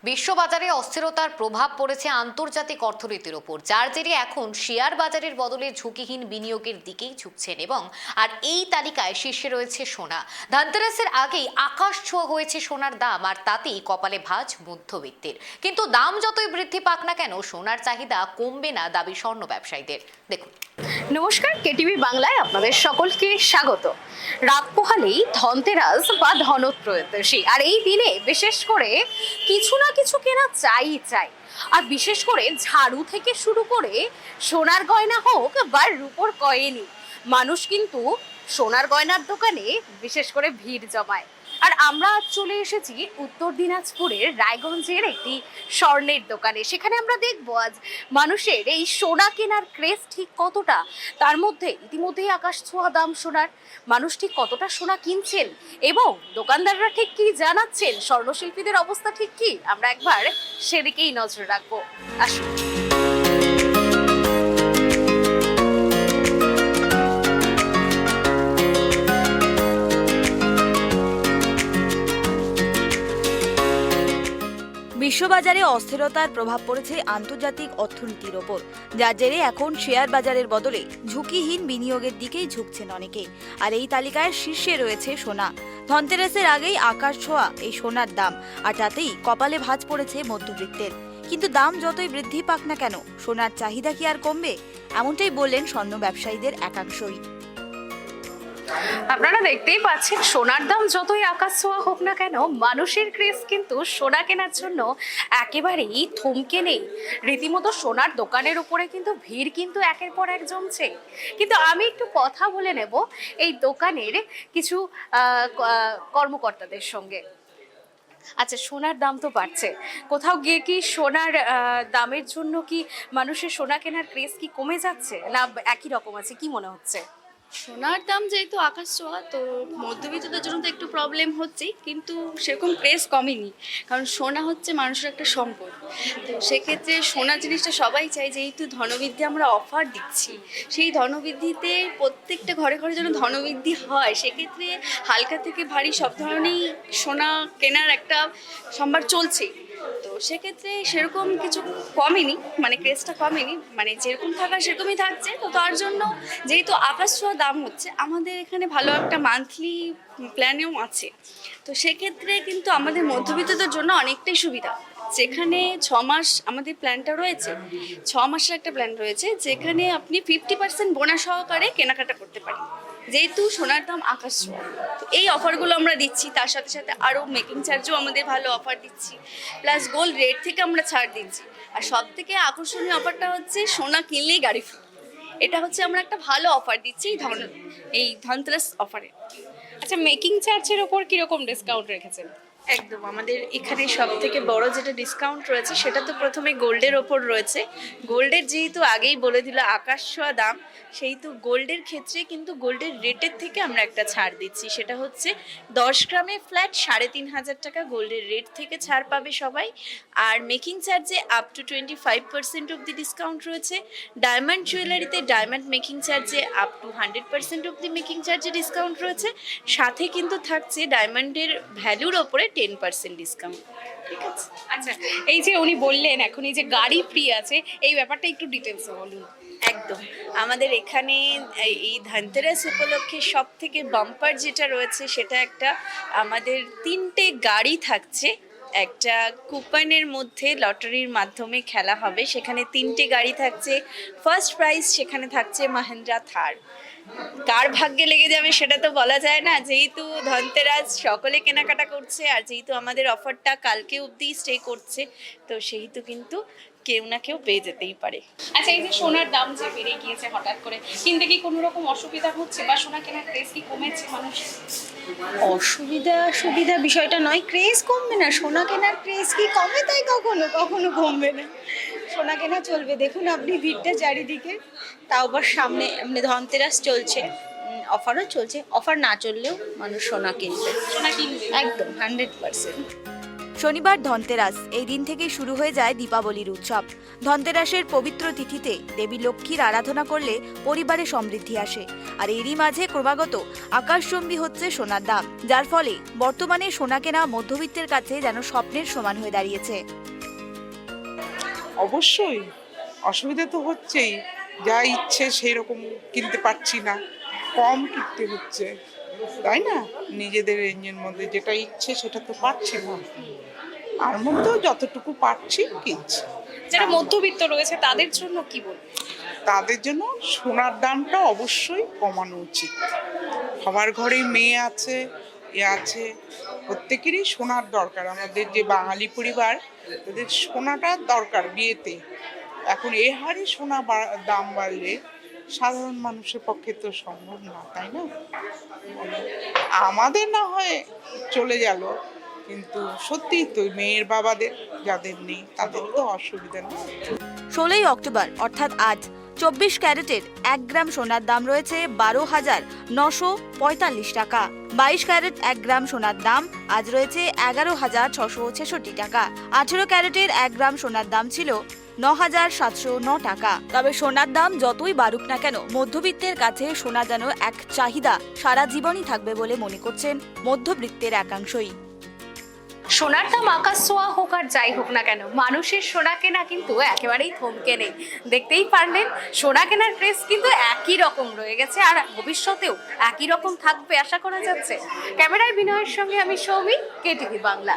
বিশ্ববাজারে অস্থিরতার প্রভাব পড়েছে আন্তর্জাতিক অর্থনীতির ওপর, যার জেরে এখন শেয়ার বাজারের বদলে ঝুঁকিহীন বিনিয়োগের দিকেই ঝুঁকছেন আর এই তালিকায় শীর্ষে রয়েছে সোনা। ধনতেরাসের আগেই আকাশ ছোঁয়া হয়েছে সোনার দাম, আর তাতেই কপালে ভাঁজ মধ্যবিত্তের। কিন্তু দাম যতই বৃদ্ধি পাক না কেন, সোনার চাহিদা কমবে না, দাবি স্বর্ণ ব্যবসায়ীদের। দেখুন। নমস্কার, কেটিভি বাংলায় আপনাদের সকলকে স্বাগত। রাত পোহালেই ধনতেরাস বা ধনত্রয়োদশী, আর এই দিনে বিশেষ করে কিছু না কিছু কেনা চাই। আর বিশেষ করে ঝাড়ু থেকে শুরু করে সোনার গয়না হোক বা রূপোর কয়েনই, মানুষ কিন্তু সোনার গয়নার দোকানে বিশেষ করে ভিড় জমায়। আর আমরা আজ চলে এসেছি উত্তর দিনাজপুরের রায়গঞ্জের একটি স্বর্ণের দোকানে। সেখানে আমরা দেখবো আজ মানুষের এই সোনা কেনার ক্রেজ ঠিক কতটা, তার মধ্যে ইতিমধ্যেই আকাশ ছোঁয়া দাম সোনার। মানুষ ঠিক কতটা সোনা কিনছেন এবং দোকানদাররা ঠিক কি জানাচ্ছেন, স্বর্ণশিল্পীদের অবস্থা ঠিক কি, আমরা একবার সেদিকেই নজর রাখবো। আসুন। বিশ্ববাজারে অস্থিরতার প্রভাব পড়েছে আন্তর্জাতিক অর্থনীতির ওপর, যার জেরে এখন শেয়ার বাজারের বদলে ঝুঁকিহীন বিনিয়োগের দিকেই ঝুঁকছেন অনেকে। আর এই তালিকায় শীর্ষে রয়েছে সোনা। ধনতেরাসের আগেই আকাশ ছোঁয়া এই সোনার দাম, আর তাতেই কপালে ভাঁজ পড়েছে মধ্যবিত্তের। কিন্তু দাম যতই বৃদ্ধি পাক না কেন, সোনার চাহিদা কি আর কমবে? এমনটাই বললেন স্বর্ণ ব্যবসায়ীদের একাংশই। আপনারা দেখতেই পাচ্ছেন, সোনার দাম যতই আকাশ ছোঁয়া হোক না কেন, মানুষের ক্রেজ কিন্তু সোনা কেনার জন্য একেবারেই থমকে নেই। রীতিমতো সোনার দোকানের উপরে কিন্তু ভিড় কিন্তু একের পর এক জমছে। কিন্তু আমি একটু কথা বলে নেব এই দোকানের কিছু কর্মকর্তাদের সঙ্গে। আচ্ছা, সোনার দাম তো বাড়ছে, কোথাও গিয়ে কি সোনার দামের জন্য কি মানুষের সোনা কেনার ক্রেজ কি কমে যাচ্ছে, না একই রকম আছে, কি মনে হচ্ছে? সোনার দাম যেহেতু আকাশ ছোঁয়া, তো মধ্যবিত্তদের জন্য তো একটু প্রবলেম হচ্ছেই, কিন্তু সেরকম ক্রেজ কমেনি। কারণ সোনা হচ্ছে মানুষের একটা সম্পদ। তো সেক্ষেত্রে সোনা জিনিসটা সবাই চাই। যেহেতু ধনবৃদ্ধি আমরা অফার দিচ্ছি, সেই ধনবৃদ্ধিতে প্রত্যেকটা ঘরে ঘরে যেন ধনবৃদ্ধি হয়, সেক্ষেত্রে হালকা থেকে ভারী সব ধরনেরই সোনা কেনার একটা সম্ভার চলছে। তো সেক্ষেত্রে সেরকম কিছু কমেনি, মানে ক্রেজটা কমেনি, মানে যেরকম থাকা সেরকমই থাকছে। তো তার জন্য যেহেতু আকাশ ছোঁয়া দাম হচ্ছে, আমাদের এখানে ভালো একটা মান্থলি প্ল্যানেও আছে। তো সেক্ষেত্রে কিন্তু আমাদের মধ্যবিত্তদের জন্য অনেকটাই সুবিধা। যেখানে 6 মাস আমাদের প্ল্যানটা রয়েছে, 6 মাসের একটা প্ল্যান রয়েছে, যেখানে আপনি 50% বোনাস সহকারে কেনাকাটা করতে পারেন, যেহেতু সোনার দাম আকাশ ছোঁয়া। তো এই অফারগুলো আমরা দিচ্ছি, তার সাথে সাথে আরও মেকিং চার্জও আমাদের ভালো অফার দিচ্ছি, প্লাস গোল্ড রেট থেকে আমরা ছাড় দিচ্ছি। আর সব থেকে আকর্ষণীয় অফারটা হচ্ছে সোনা কিনলেই গাড়ি ফ্রি। এটা হচ্ছে আমরা একটা ভালো অফার দিচ্ছি এই ধনতেরাস অফারে। আচ্ছা, মেকিং চার্জের ওপর কিরকম ডিসকাউন্ট রেখেছেন? একদম, আমাদের এখানে সব থেকে বড় যেটা ডিসকাউন্ট রয়েছে সেটা তো প্রথমে গোল্ডের ওপর রয়েছে। গোল্ডের যেহেতু আগেই বলে দিল আকাশ ছোঁয়া দাম, সেহেতু গোল্ডের ক্ষেত্রে কিন্তু গোল্ডের রেটের থেকে আমরা একটা ছাড় দিচ্ছি। সেটা হচ্ছে 10 গ্রামে ফ্ল্যাট 3,500 টাকা গোল্ডের রেট থেকে ছাড় পাবে সবাই। আর মেকিং চার্জে আপ টু 25% অব্দি ডিসকাউন্ট রয়েছে। ডায়মন্ড জুয়েলারিতে ডায়মন্ড মেকিং চার্জে আপ টু 100% অব্দি মেকিং চার্জে ডিসকাউন্ট রয়েছে। সাথে কিন্তু থাকছে ডায়মন্ডের ভ্যালুর ওপরে 10% ডিসকাউন্ট। ঠিক আছে। আচ্ছা, এই যে উনি বললেন এখন এই যে গাড়ি ফ্রি আছে, এই ব্যাপারটা একটু ডিটেলসে বলুন। একদম, আমাদের এখানে এই ধনতেরাস উপলক্ষে সব থেকে বাম্পার যেটা রয়েছে সেটা একটা, আমাদের 3টে গাড়ি থাকছে। একটা কুপনের মধ্যে লটারির মাধ্যমে খেলা হবে, সেখানে 3টে গাড়ি থাকছে। ফার্স্ট প্রাইজ সেখানে থাকছে মাহিন্দ্রা থার। কার ভাগ্যে লেগে যাবে সেটা তো বলা যায় না, যেহেতু ধনতেরাস সকলে কেনাকাটা করছে, আর যেহেতু আমাদের অফারটা কালকে অবধি স্টে করছে, তো সেহেতু কিন্তু কেউ না কেউ পেয়ে যেতেই পারে। আচ্ছা, এই যে সোনার দাম যে বেড়ে গিয়েছে হঠাৎ করে, কিনতে কি কোনো রকম অসুবিধা হচ্ছে বা সোনা কেনার ক্রেজ কি কমেছে মানুষের? সুবিধা বিষয়টা নয়, ক্রেজ কমবে না, সোনা কেনার ক্রেজ কি কমে? তাই কখনো কমবে না, সোনা কেনা চলবে। দেখুন আপনি ভিড়টা চারিদিকে, তাও আবার সামনে এমনি ধনতেরাস চলছে, অফারও চলছে। অফার না চললেও মানুষ সোনা কিনবে, সোনা কিনবে একদম 100%। শনিবার ধনতেরাস, এই দিন থেকেই শুরু হয়ে যায় দীপাবলির উৎসব। ধনতেরাসের পবিত্র তিথিতে দেবী লক্ষ্মীর আরাধনা করলে পরিবারে সমৃদ্ধি আসে। আর এরই মাঝে ক্রমাগত আকাশচুম্বী হচ্ছে সোনার দাম, যার ফলে বর্তমানে সোনা কেনা মধ্যবিত্তের কাছে যেন স্বপ্নের সমান হয়ে দাঁড়িয়েছে। অবশ্যই অসুবিধা তো হচ্ছেই, যা ইচ্ছে সেই রকম কিনতে পারছি না, কম কিনতে হচ্ছে, তাই না? নিজেদের রেঞ্জের মধ্যে যেটা ইচ্ছে সেটা তো পাচ্ছি না, আর মধ্যেও যতটুকু পাচ্ছি কিনছি। যারা মধ্যবিত্ত রয়েছে তাদের জন্য কি বলবো? তাদের জন্য সোনার দামটা অবশ্যই কমানো উচিত। সবার ঘরেই মেয়ে আছে, আছে, প্রত্যেকেরই সোনার দরকার। আমাদের যে বাঙালি পরিবার, তাদের সোনাটা দরকার বিয়েতে। এখন এ হারে সোনা দাম বাড়লে সাধারণ মানুষের পক্ষে তো সম্ভব না, তাই না? আমাদের না হয় চলে গেল, কিন্তু সত্যি তো মেয়ের বাবাদের যাদের নেই তাদের তো অসুবিধা নেই। 16ই অক্টোবর অর্থাৎ আজ 24 ক্যারেটের 1 গ্রাম সোনার দাম রয়েছে 12,945 টাকা। 22 ক্যারেট 1 গ্রাম সোনার দাম আজ রয়েছে 11,666 টাকা। 18 ক্যারেটের 1 গ্রাম সোনার দাম ছিল 9,709 টাকা। তবে সোনার দাম যতই বাড়ুক না কেন, মধ্যবিত্তের কাছে সোনা যেন এক চাহিদা সারা জীবনই থাকবে বলে মনে করছেন মধ্যবিত্তের একাংশই। সোনার দাম আকাশ ছোঁয়া হোক আর যাই হোক না কেন, মানুষের সোনা কেনা কিন্তু একেবারেই থমকে নেই। দেখতেই পারলেন, সোনা কেনার ক্রেজ কিন্তু একই রকম রয়ে গেছে, আর ভবিষ্যতেও একই রকম থাকবে আশা করা যাচ্ছে। ক্যামেরায় বিনয়ের সঙ্গে আমি সৌমি, কেটিভি বাংলা।